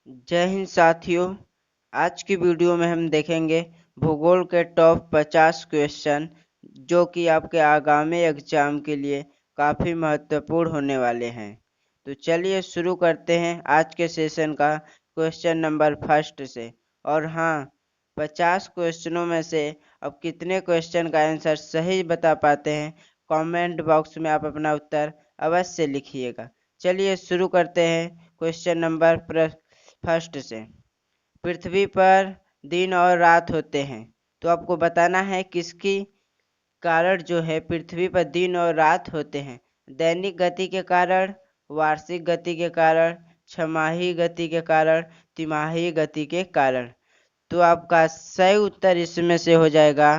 जय हिंद साथियों। आज की वीडियो में हम देखेंगे भूगोल के टॉप 50 क्वेश्चन जो कि आपके आगामी एग्जाम के लिए काफ़ी महत्वपूर्ण होने वाले हैं। तो चलिए शुरू करते हैं आज के सेशन का क्वेश्चन नंबर फर्स्ट से। और हाँ, 50 क्वेश्चनों में से अब कितने क्वेश्चन का आंसर सही बता पाते हैं, कमेंट बॉक्स में आप अपना उत्तर अवश्य लिखिएगा। चलिए शुरू करते हैं क्वेश्चन नंबर फर्स्ट से। पृथ्वी पर दिन और रात होते हैं, तो आपको बताना है किसकी कारण जो है पृथ्वी पर दिन और रात होते हैं। दैनिक गति के कारण, वार्षिक गति के कारण, छमाही गति के कारण, तिमाही गति के कारण। तो आपका सही उत्तर इसमें से हो जाएगा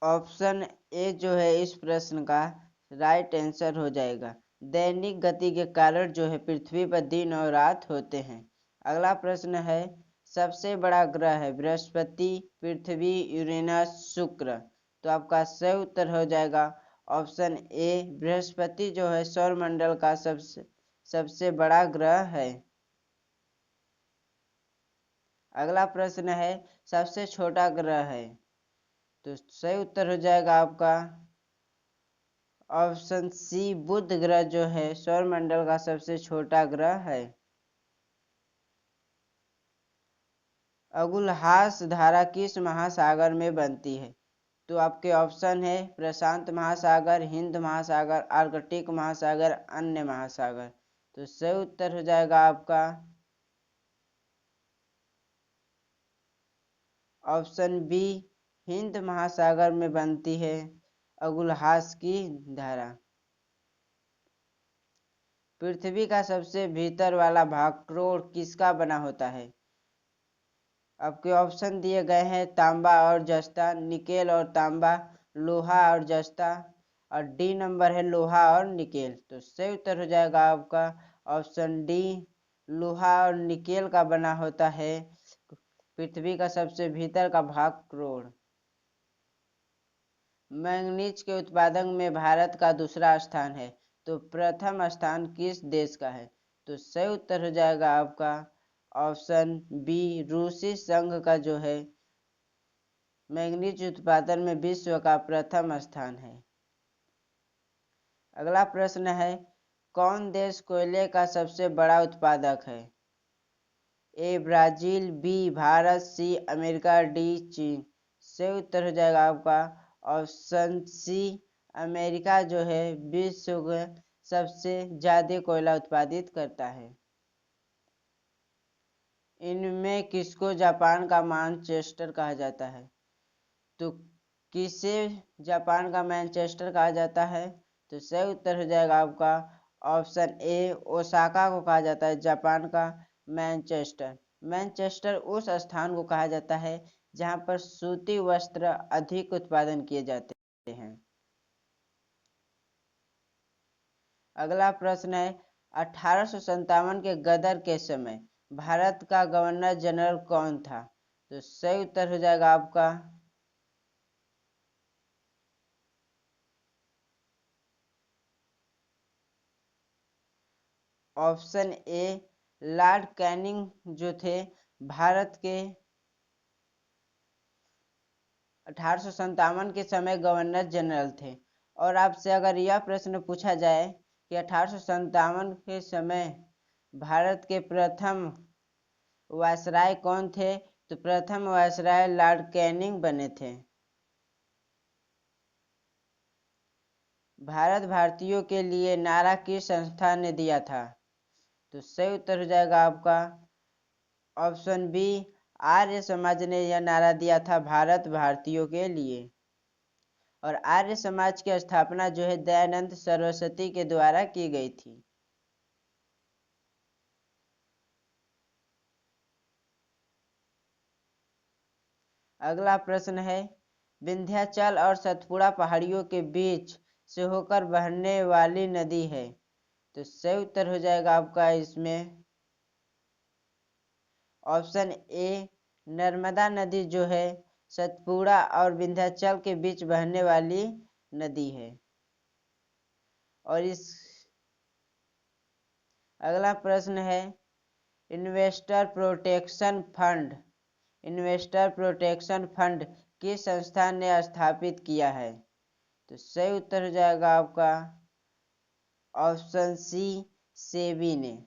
ऑप्शन ए जो है इस प्रश्न का राइट आंसर हो जाएगा। दैनिक गति के कारण जो है पृथ्वी पर दिन और रात होते हैं। अगला प्रश्न है, सबसे बड़ा ग्रह है बृहस्पति, पृथ्वी, यूरेनस, शुक्र। तो आपका सही उत्तर हो जाएगा ऑप्शन ए, बृहस्पति जो है सौरमंडल का सबसे बड़ा ग्रह है। अगला प्रश्न है, सबसे छोटा ग्रह है। तो सही उत्तर हो जाएगा आपका ऑप्शन सी, बुध ग्रह जो है सौरमंडल का सबसे छोटा ग्रह है। अगुलहास धारा किस महासागर में बनती है? तो आपके ऑप्शन है प्रशांत महासागर, हिंद महासागर, आर्कटिक महासागर, अन्य महासागर। तो सही उत्तर हो जाएगा आपका ऑप्शन बी, हिंद महासागर में बनती है अगुलहास की धारा। पृथ्वी का सबसे भीतर वाला भाग क्रोर किसका बना होता है? आपके ऑप्शन दिए गए हैं तांबा और जस्ता, निकेल और तांबा, लोहा और जस्ता, और डी नंबर है लोहा और निकेल। तो सही उत्तर हो जाएगा आपका ऑप्शन डी, लोहा और निकेल का बना होता है पृथ्वी का सबसे भीतर का भाग क्रोड़। मैंगनीज के उत्पादन में भारत का दूसरा स्थान है, तो प्रथम स्थान किस देश का है? तो सही उत्तर हो जाएगा आपका ऑप्शन बी, रूसी संघ का जो है मैंगनीज उत्पादन में विश्व का प्रथम स्थान है। अगला प्रश्न है, कौन देश कोयले का सबसे बड़ा उत्पादक है? A Brazil, B Bharat, C America, D चीन। सही उत्तर हो जाएगा आपका ऑप्शन सी, अमेरिका जो है विश्व में सबसे ज्यादा कोयला उत्पादित करता है। इनमें किसको जापान का मैनचेस्टर कहा जाता है? तो किसे जापान का मैनचेस्टर कहा जाता है? तो सही उत्तर हो जाएगा आपका ऑप्शन ए, ओसाका को कहा जाता है जापान का मैनचेस्टर। मैनचेस्टर उस स्थान को कहा जाता है जहां पर सूती वस्त्र अधिक उत्पादन किए जाते हैं। अगला प्रश्न है, 1857 के गदर के समय भारत का गवर्नर जनरल कौन था? तो सही उत्तर हो जाएगा आपका ऑप्शन ए, लॉर्ड कैनिंग जो थे भारत के 1857 के समय गवर्नर जनरल थे। और आपसे अगर यह प्रश्न पूछा जाए कि 1857 के समय भारत के प्रथम वायसराय कौन थे, तो प्रथम वायसराय लॉर्ड कैनिंग बने थे। भारत भारतीयों के लिए नारा किस संस्था ने दिया था? तो सही उत्तर हो जाएगा आपका ऑप्शन बी, आर्य समाज ने यह नारा दिया था भारत भारतीयों के लिए। और आर्य समाज की स्थापना जो है दयानंद सरस्वती के द्वारा की गई थी। अगला प्रश्न है, विंध्याचल और सतपुड़ा पहाड़ियों के बीच से होकर बहने वाली नदी है। तो सही उत्तर हो जाएगा आपका इसमें ऑप्शन ए, नर्मदा नदी जो है सतपुड़ा और विंध्याचल के बीच बहने वाली नदी है। और अगला प्रश्न है investor protection fund. Investor protection fund किस संस्था ने स्थापित किया है? तो सही उत्तर हो जाएगा आपका ऑप्शन सी, सेबी ने।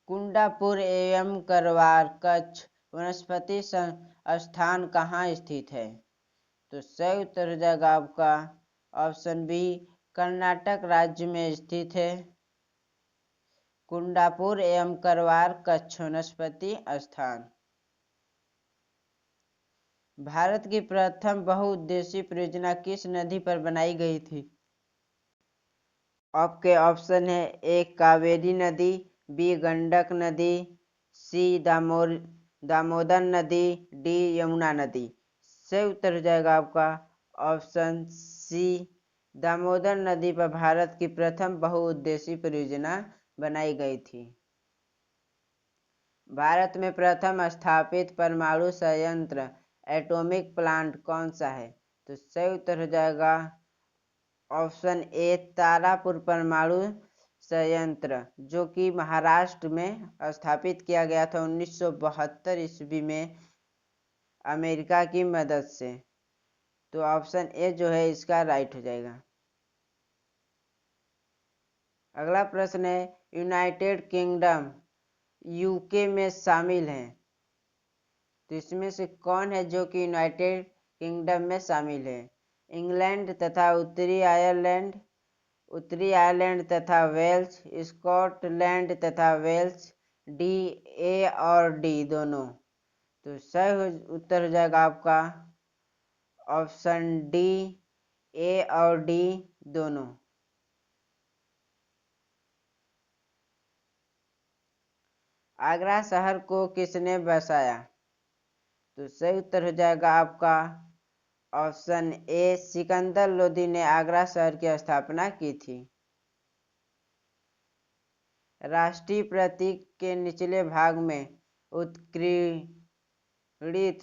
कुंडापुर एवं करवार कच्छ वनस्पति संस्थान कहाँ स्थित है? तो सही उत्तर हो जाएगा आपका ऑप्शन बी, कर्नाटक राज्य में स्थित है कुंडापुर एवं करवार कच्छ वनस्पति स्थान। भारत की प्रथम बहुउद्देशीय परियोजना किस नदी पर बनाई गई थी? आपके ऑप्शन है ए कावेरी नदी, बी गंडक नदी, सी दामोदर नदी, डी यमुना नदी। सही उत्तर हो जाएगा आपका ऑप्शन सी, दामोदर नदी पर भारत की प्रथम बहुउद्देशीय परियोजना बनाई गई थी। भारत में प्रथम स्थापित परमाणु संयंत्र एटॉमिक प्लांट कौन सा है? तो सही उत्तर हो जाएगा ऑप्शन ए, तारापुर परमाणु संयंत्र, जो कि महाराष्ट्र में स्थापित किया गया था 1972 ईस्वी में अमेरिका की मदद से। तो ऑप्शन ए जो है इसका राइट हो जाएगा। अगला प्रश्न है यूनाइटेड किंगडम यूके में शामिल है, तो इसमें से कौन है जो कि यूनाइटेड किंगडम में शामिल है? इंग्लैंड तथा उत्तरी आयरलैंड तथा वेल्स, स्कॉटलैंड तथा वेल्स, डी, ए और डी दोनों। तो सही उत्तर हो जाएगा आपका ऑप्शन डी, ए और डी दोनों। आगरा शहर को किसने बसाया? तो सही उत्तर हो जाएगा आपका ऑप्शन ए, सिकंदर लोदी ने आगरा शहर की स्थापना की थी। राष्ट्रीय प्रतीक के निचले भाग में उत्कीर्णित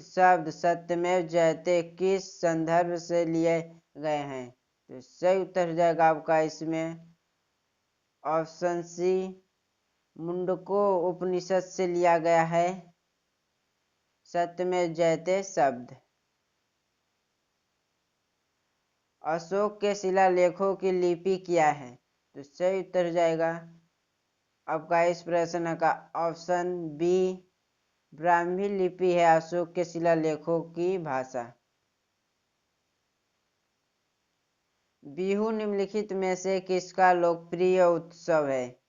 शब्द सत्यमेव जयते किस संदर्भ से लिए गए हैं? तो सही उत्तर हो जाएगा आपका इसमें ऑप्शन सी, मुंडको उपनिषद से लिया गया है सत्यमेव जयते शब्द। अशोक के शिलालेखों की लिपि क्या है? तो सही उत्तर हो जाएगा आपका इस प्रश्न का ऑप्शन बी, ब्राह्मी लिपि है अशोक के शिलालेखों की भाषा। बिहू निम्नलिखित में से किसका लोकप्रिय उत्सव है?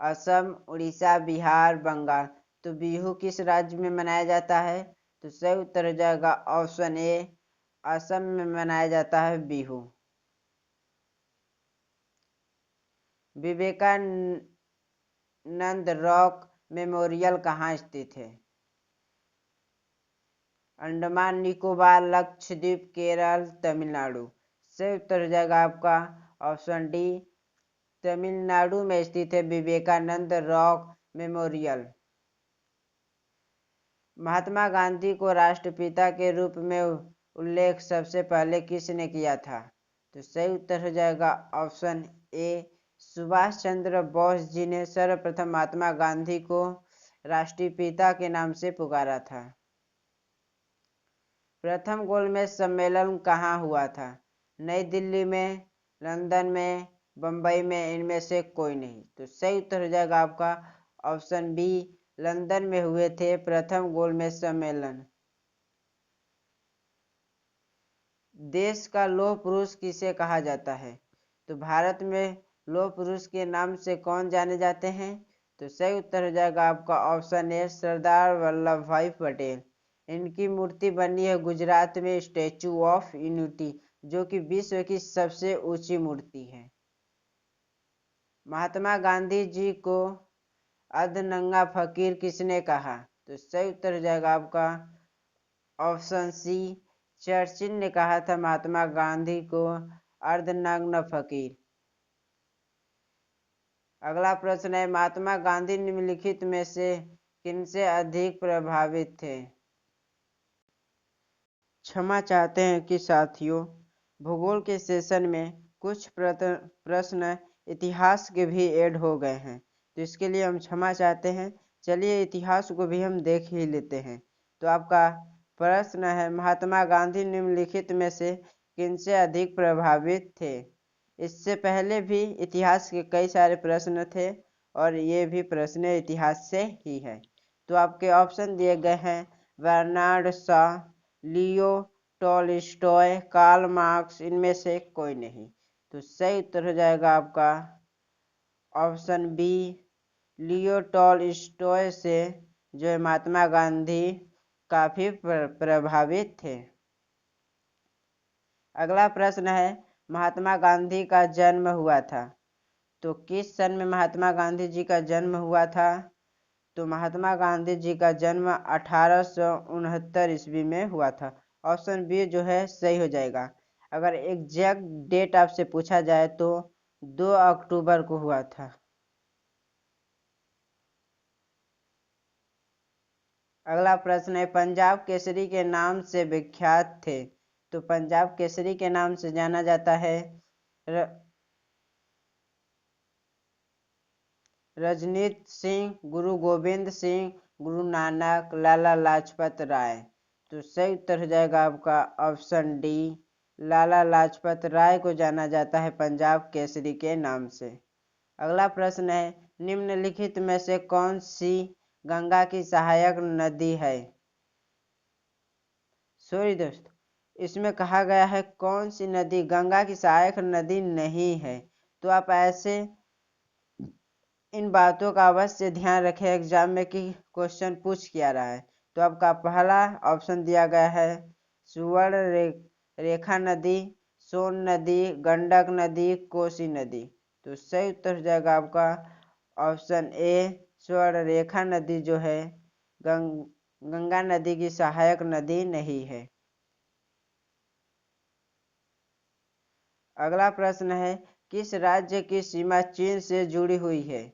असम, उड़ीसा, बिहार, बंगाल। तो बिहू किस राज्य में मनाया जाता है? तो सही उत्तर हो जाएगा ऑप्शन ए, असम में मनाया जाता है बिहू। विवेकानंद रॉक मेमोरियल कहाँ स्थित है? अंडमान निकोबार, लक्षद्वीप, केरल, तमिलनाडु। सही उत्तर हो जाएगा आपका ऑप्शन डी, तमिलनाडु में स्थित है विवेकानंद रॉक मेमोरियल। महात्मा गांधी को राष्ट्रपिता के रूप में उल्लेख सबसे पहले किसने किया था? तो सही उत्तर हो जाएगा ऑप्शन ए, सुभाष चंद्र बोस जी ने सर्वप्रथम महात्मा गांधी को राष्ट्रपिता के नाम से पुकारा था। प्रथम गोलमेज सम्मेलन कहाँ हुआ था? नई दिल्ली में, लंदन में, बंबई में, इनमें से कोई नहीं। तो सही उत्तर हो जाएगा आपका ऑप्शन बी, लंदन में हुए थे प्रथम गोलमेज सम्मेलन। देश का लौह पुरुष किसे कहा जाता है? तो भारत में लौह पुरुष के नाम से कौन जाने जाते हैं? तो सही उत्तर हो जाएगा आपका ऑप्शन ए, सरदार वल्लभ भाई पटेल। इनकी मूर्ति बनी है गुजरात में स्टैचू ऑफ यूनिटी, जो कि विश्व की सबसे ऊंची मूर्ति है। महात्मा गांधी जी को अर्धनंगा फकीर किसने कहा? तो सही उत्तर हो जाएगा आपका ऑप्शन सी, चर्चिल ने कहा था महात्मा गांधी को अर्धनग्न फकीर। अगला प्रश्न है महात्मा गांधी निम्नलिखित में से किनसे अधिक प्रभावित थे? क्षमा चाहते हैं कि साथियों, भूगोल के सेशन में कुछ प्रश्न इतिहास के भी ऐड हो गए हैं, तो इसके लिए हम क्षमा चाहते हैं। चलिए इतिहास को भी हम देख ही लेते हैं। तो आपका प्रश्न है, महात्मा गांधी निम्नलिखित में से किनसे अधिक प्रभावित थे? इससे पहले भी इतिहास के कई सारे प्रश्न थे और ये भी प्रश्न इतिहास से ही है। तो आपके ऑप्शन दिए गए हैं, Bernard Shaw, Leo Tolstoy, Karl Marx, इनमें से कोई नहीं। तो सही उत्तर हो जाएगा आपका ऑप्शन बी, लियो टॉलस्टॉय से जो है महात्मा गांधी काफी प्रभावित थे। अगला प्रश्न है, महात्मा गांधी का जन्म हुआ था तो किस सन में महात्मा गांधी जी का जन्म हुआ था? तो महात्मा गांधी जी का जन्म 1869 ईस्वी में हुआ था। ऑप्शन बी जो है सही हो जाएगा। अगर एग्जैक्ट डेट आपसे पूछा जाए तो 2 अक्टूबर को हुआ था। अगला प्रश्न है, पंजाब केसरी के नाम से विख्यात थे तो पंजाब केसरी के नाम से जाना जाता है रजनीत सिंह, गुरु गोविंद सिंह, गुरु नानक, लाला लाजपत राय। तो सही उत्तर हो जाएगा आपका ऑप्शन डी, लाला लाजपत राय को जाना जाता है पंजाब केसरी के नाम से। अगला प्रश्न है, निम्नलिखित में से कौन सी गंगा की सहायक नदी है? सॉरी दोस्तों, इसमें कहा गया है कौन सी नदी गंगा की सहायक नदी नहीं है। तो आप ऐसे इन बातों का अवश्य ध्यान रखें एग्जाम में कि क्वेश्चन पूछ क्या रहा है। तो आपका पहला ऑप्शन दिया गया है सुवर्ण रेखा नदी, सोन नदी, गंडक नदी, कोसी नदी। तो सही उत्तर हो जाएगा आपका ऑप्शन ए, स्वर्ण रेखा नदी जो है गंगा नदी की सहायक नदी नहीं है। अगला प्रश्न है, किस राज्य की सीमा चीन से जुड़ी हुई है?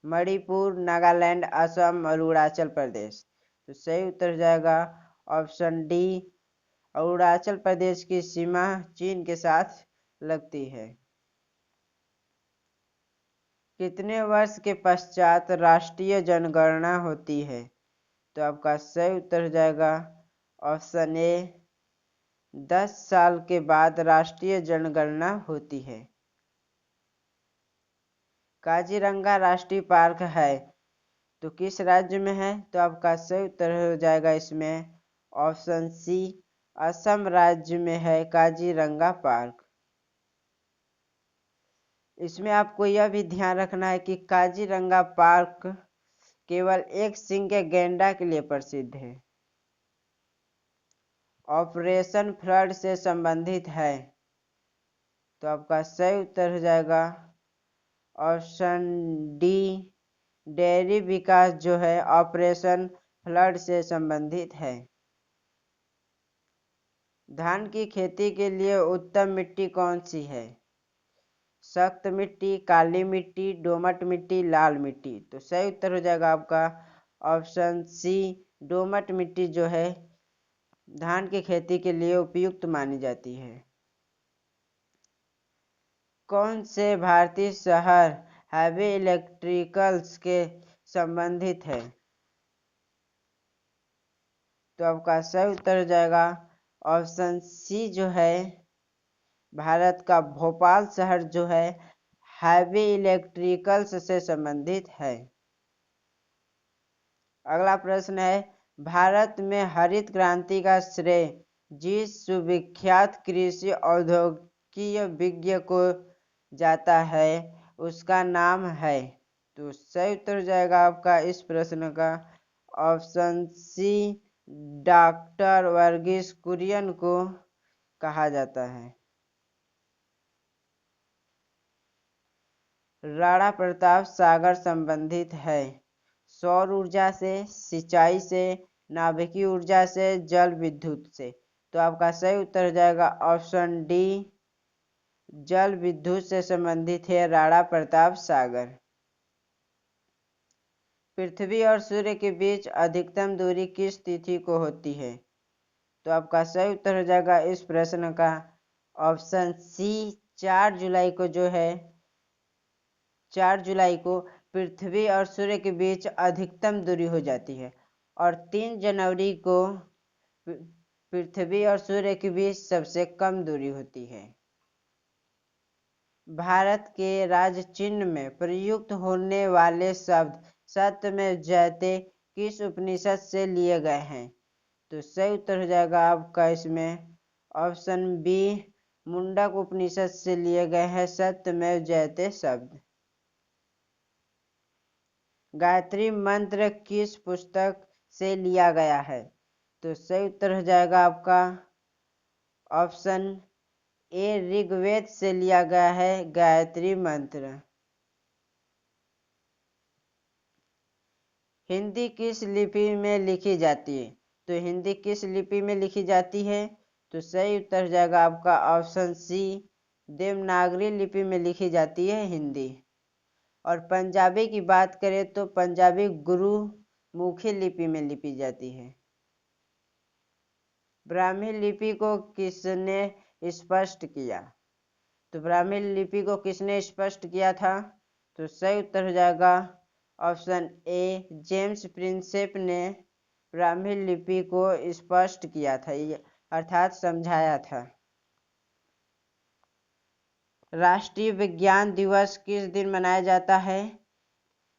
मणिपुर, नागालैंड, असम, अरुणाचल प्रदेश। तो सही उत्तर हो जाएगा ऑप्शन डी, अरुणाचल प्रदेश की सीमा चीन के साथ लगती है। कितने वर्ष के पश्चात राष्ट्रीय जनगणना होती है? तो आपका सही उत्तर हो जाएगा ऑप्शन ए, 10 साल के बाद राष्ट्रीय जनगणना होती है। काजीरंगा राष्ट्रीय पार्क है तो किस राज्य में है? तो आपका सही उत्तर हो जाएगा इसमें ऑप्शन सी, असम राज्य में है काजीरंगा पार्क। इसमें आपको यह भी ध्यान रखना है कि काजीरंगा पार्क केवल एक सिंह के गैंडा के लिए प्रसिद्ध है। ऑपरेशन फ्लड से संबंधित है तो आपका सही उत्तर हो जाएगा ऑप्शन डी, डेयरी विकास जो है ऑपरेशन फ्लड से संबंधित है। धान की खेती के लिए उत्तम मिट्टी कौन सी है? सख्त मिट्टी, काली मिट्टी, दोमट मिट्टी, लाल मिट्टी। तो सही उत्तर हो जाएगा आपका ऑप्शन सी, दोमट मिट्टी जो है धान की खेती के लिए उपयुक्त मानी जाती है। कौन से भारतीय शहर हैवी इलेक्ट्रिकल्स के संबंधित है? तो आपका सही उत्तर हो जाएगा ऑप्शन सी जो है भारत का भोपाल शहर जो है हैवी इलेक्ट्रिकल्स से संबंधित है। अगला प्रश्न है, भारत में हरित क्रांति का श्रेय जिस सुविख्यात कृषि औद्योगिकीय विज्ञ को जाता है उसका नाम है? तो सही उत्तर हो जाएगा आपका इस प्रश्न का option C, doctor Verghese Kurien को कहा जाता है। राणा प्रताप सागर संबंधित है सौर ऊर्जा से, सिंचाई से, नाभिकीय ऊर्जा से, जल विद्युत से। तो आपका सही उत्तर हो जाएगा ऑप्शन डी, जल विद्युत से संबंधित है राणा प्रताप सागर। पृथ्वी और सूर्य के बीच अधिकतम दूरी किस तिथि को होती है? तो आपका सही उत्तर हो जाएगा इस प्रश्न का ऑप्शन सी। 4 जुलाई को जो है 4 जुलाई को पृथ्वी और सूर्य के बीच अधिकतम दूरी हो जाती है और 3 जनवरी को पृथ्वी और सूर्य के बीच सबसे कम दूरी होती है। भारत के राज्य चिन्ह में प्रयुक्त होने वाले शब्द सत्यमेव जयते किस उपनिषद से लिए गए हैं? तो सही उत्तर हो जाएगा आपका इसमें ऑप्शन बी। मुंडक उपनिषद से लिए गए हैं सत्यमेव जयते शब्द। गायत्री मंत्र किस पुस्तक से लिया गया है? तो सही उत्तर हो जाएगा आपका ऑप्शन ए। ऋग्वेद से लिया गया है गायत्री मंत्र। हिंदी किस लिपि में लिखी जाती है? तो हिंदी किस लिपि में लिखी जाती है? तो सही उत्तर हो जाएगा आपका ऑप्शन सी। देवनागरी लिपि में लिखी जाती है हिंदी। और पंजाबी की बात करें तो पंजाबी गुरुमुखी लिपि में लिपी जाती है। ब्राह्मी लिपि को किसने स्पष्ट किया? तो ब्राह्मी लिपि को किसने स्पष्ट किया था? तो सही उत्तर हो जाएगा ऑप्शन ए। जेम्स प्रिंसेप ने ब्राह्मी लिपि को स्पष्ट किया था अर्थात समझाया था। राष्ट्रीय विज्ञान दिवस किस दिन मनाया जाता है?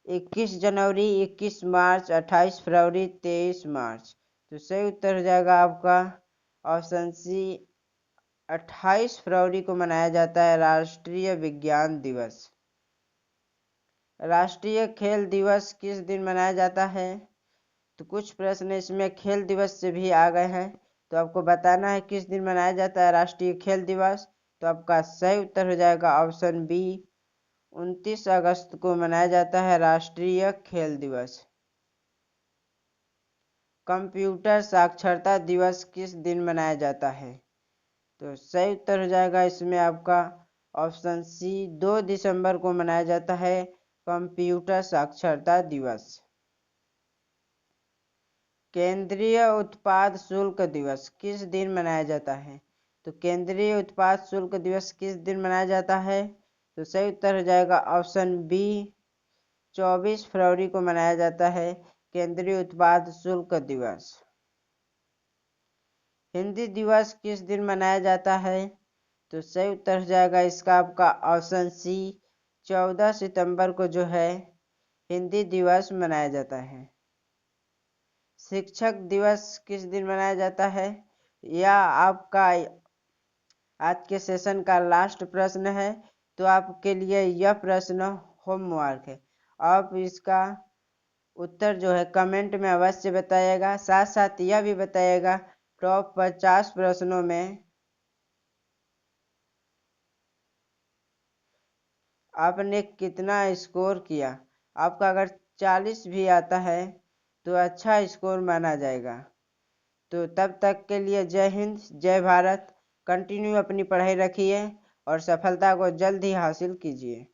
21 जनवरी, 21 मार्च, 28 फरवरी, 23 मार्च। तो सही उत्तर हो जाएगा आपका ऑप्शन सी। 28 फरवरी को मनाया जाता है राष्ट्रीय विज्ञान दिवस। राष्ट्रीय खेल दिवस किस दिन मनाया जाता है? तो कुछ प्रश्न इसमें खेल दिवस से भी आ गए हैं, तो आपको बताना है किस दिन मनाया जाता है राष्ट्रीय खेल दिवस। तो आपका सही उत्तर हो जाएगा ऑप्शन बी। 29 अगस्त को मनाया जाता है राष्ट्रीय खेल दिवस। कंप्यूटर साक्षरता दिवस किस दिन मनाया जाता है? तो सही उत्तर हो जाएगा इसमें आपका ऑप्शन सी। 2 दिसंबर को मनाया जाता है कंप्यूटर साक्षरता दिवस। केंद्रीय उत्पाद शुल्क दिवस किस दिन मनाया जाता है? तो केंद्रीय उत्पाद शुल्क दिवस किस दिन मनाया जाता है? तो सही उत्तर हो जाएगा ऑप्शन बी। 24 फरवरी को मनाया जाता है केंद्रीय उत्पाद शुल्क दिवस। हिंदी दिवस किस दिन मनाया जाता है? तो सही उत्तर हो जाएगा इसका आपका ऑप्शन सी। 14 सितंबर को जो है हिंदी दिवस मनाया जाता है। शिक्षक दिवस किस दिन मनाया जाता है? यह आपका आज के सेशन का लास्ट प्रश्न है, तो आपके लिए यह प्रश्न होमवर्क है। आप इसका उत्तर जो है कमेंट में अवश्य बताइएगा। साथ साथ यह भी बताइएगा टॉप 50 प्रश्नों में आपने कितना स्कोर किया। आपका अगर 40 भी आता है तो अच्छा स्कोर माना जाएगा। तो तब तक के लिए जय हिंद, जय भारत। कंटिन्यू अपनी पढ़ाई रखिए और सफलता को जल्द ही हासिल कीजिए।